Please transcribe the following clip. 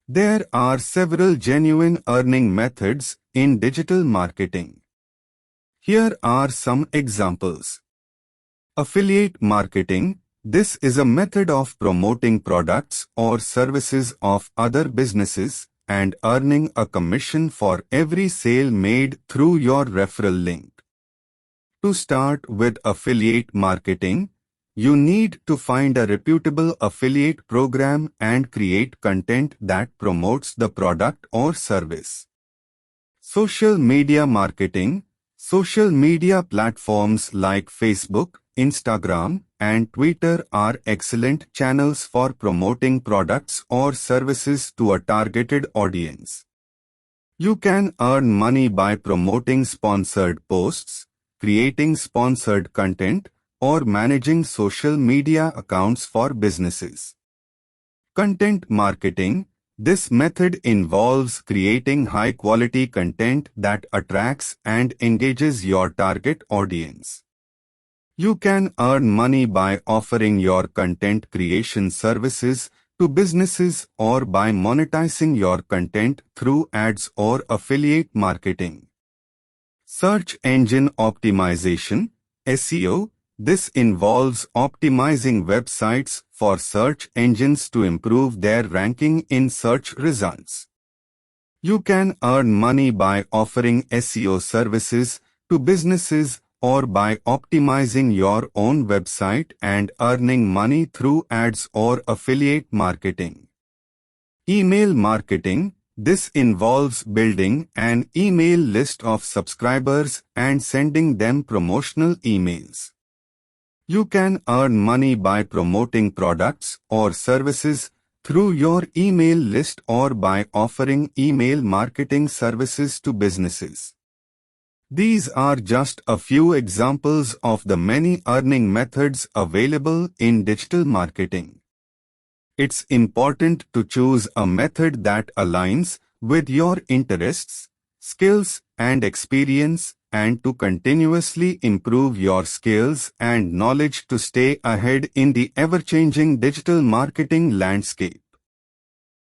There are several genuine earning methods in digital marketing. Here are some examples. Affiliate marketing. This is a method of promoting products or services of other businesses and earning a commission for every sale made through your referral link. To start with affiliate marketing, you need to find a reputable affiliate program and create content that promotes the product or service. Social media marketing. Social media platforms like Facebook, Instagram, and Twitter are excellent channels for promoting products or services to a targeted audience. You can earn money by promoting sponsored posts, creating sponsored content, or managing social media accounts for businesses. Content marketing. This method involves creating high-quality content that attracts and engages your target audience. You can earn money by offering your content creation services to businesses or by monetizing your content through ads or affiliate marketing. Search engine optimization, SEO. This involves optimizing websites for search engines to improve their ranking in search results. You can earn money by offering SEO services to businesses or by optimizing your own website and earning money through ads or affiliate marketing. Email marketing. This involves building an email list of subscribers and sending them promotional emails. You can earn money by promoting products or services through your email list or by offering email marketing services to businesses. These are just a few examples of the many earning methods available in digital marketing. It's important to choose a method that aligns with your interests, skills, and experience, and to continuously improve your skills and knowledge to stay ahead in the ever-changing digital marketing landscape.